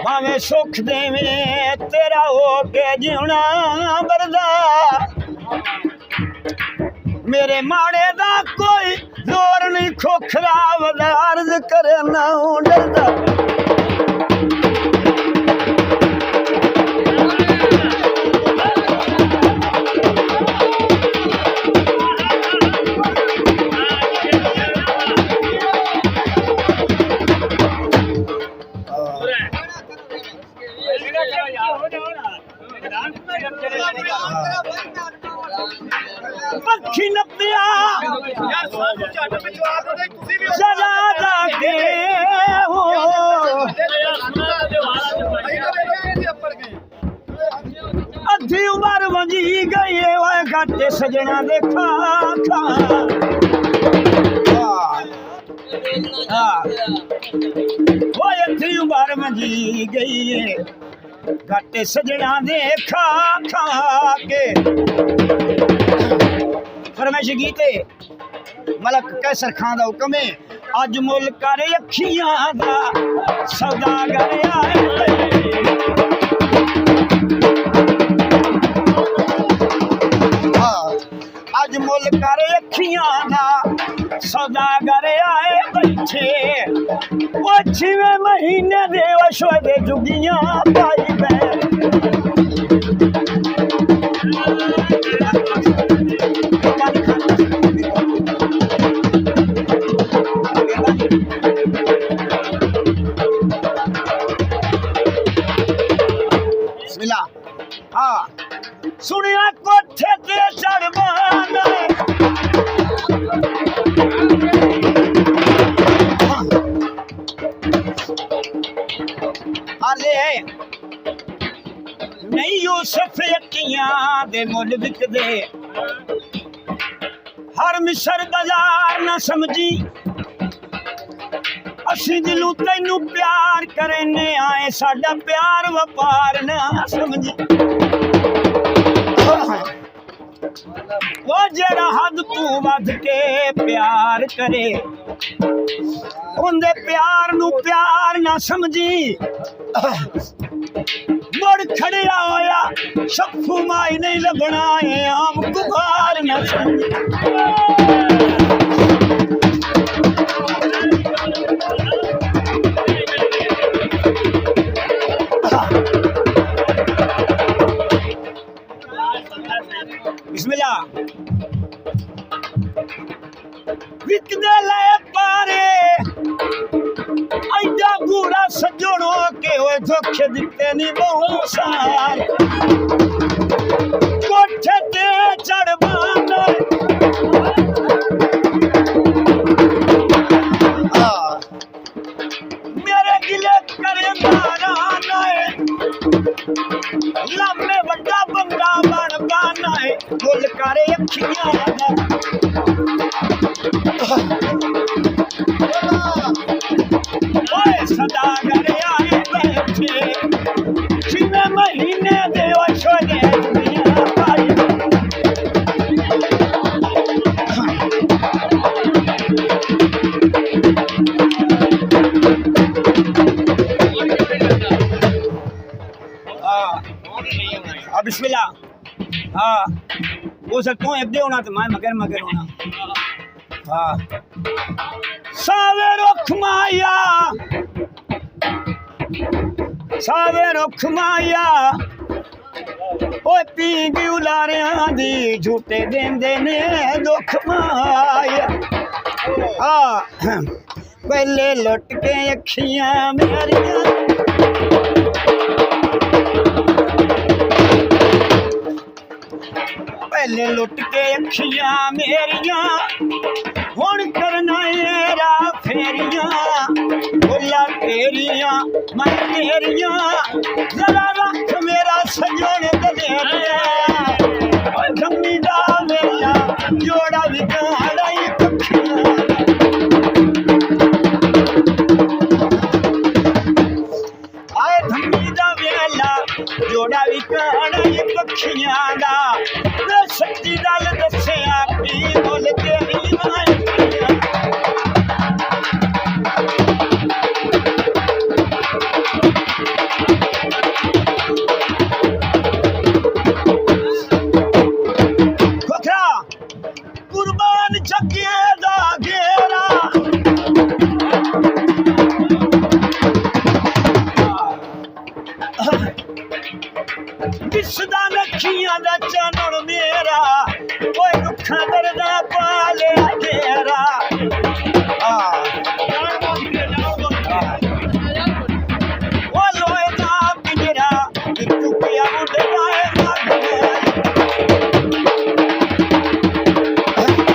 भावें सुख देवे तेरा हो के जीना बरदा मेरे माड़े दा कोई जोर नहीं खोखरा वदा अर्ज करे ना डरदा पक्षी न पिया सजा के हो अधी उम्र वंजी गई है घाटे सजना देखा वो अधी उम्र वंजी गई है घाटे सजना देखा खा के फरमाइश गीते मलक कैसर खां दा हुक्म है अज मुल कर अखियां दा सौदागर आए अज मुल कर अखियां दा सौदागर आए बैठे ओ 6वें महीने दे वशो दे जुगियां पाई सुनिया कोठे ते चढ़वाना अरे नहीं यूसुफ यकियां दे मुल विकदे हर मिसर बाजार ना समझी असी दिलों तैनू प्यार करने आए साडा प्यार व्यापार ना समझी वो जेड़ा हद तू वध के प्यार करे उनदे प्यार नू प्यार ना समझी मुड़ खड़िया होया शफू माई नहीं लगना है आम गुबार ना समझी बिस्मिल्लाह विकदे ले पारे ऐडा बूढ़ा सजणो के होए धोखे दिते नहीं बहुत सार कोठे ते चढ़वाना मेरे गिले करे मारा लम्बे बड़ा बंदा बन पाना है मुल करे अखियां ओए सदागर आए बैठे 6वें महीने दे वशो दे दुनिया पाई बिस्मिल्लाह हाँ वो सकता हूँ दे होना तो मैं मगर होना हाँ सावे रुख माया ओ पी गुलारियां दी झूठे देंदे ने दुख माया हाँ पहले लुट के अखियां मेरियां पहले लुट के अखियां मेरियां हुण करना येरा फेरियां भुला तेरियां मैं तेरियां जरा रख मेरा सजन दलेरिया जम्मी दा वेला जोड़ा विकाड़ा ही पखियां आए धम्मी दा वेला जोड़ा विकाड़ा ही पखियां दा सच्ची गल दस्सिया पी बोल तेरी माई दिसदा नखियां दा चानण मेरा ओए दुखा दर्दा पा लिया घेरा ओ लोहे दा पिंजरा बिट्टू पिया उड़दा है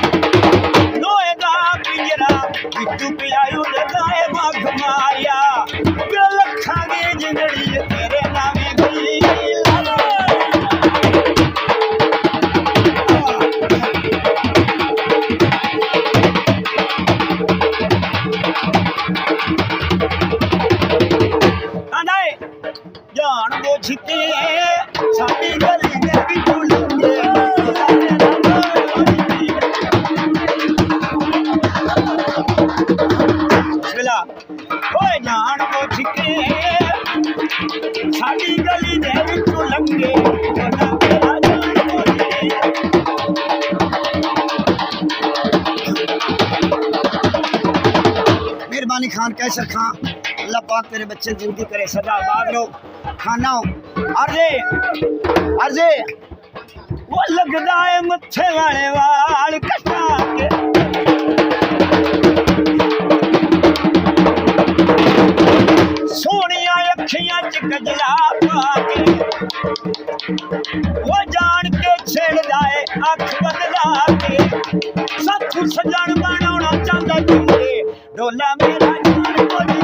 लोहे दा पिंजरा बिट्टू पिया उड़दा है मग माया लखा दी जिंदड़ी तेरे नामे गई जान बुझ के साडी गली दे विचों लंघे बिस्मिल्लाह ओए जान बुझ के साडी गली दे विचों लंघे मेहरबानी खान कैसर खां अल्लाह पाक तेरे बच्चे जिंदगी करे सदा आबाद रहो खाना अर्जे वो लगदा है मथे वाले वाल कटा के सोनिया अखियां च गजला पाके वो जान के छेड़दा है अख बदला के साथू सजन बनाना चाहता तुझे डोला मेरा जान बोली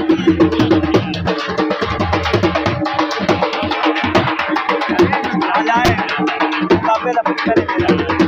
बाबे दा पुत्तर है मेरा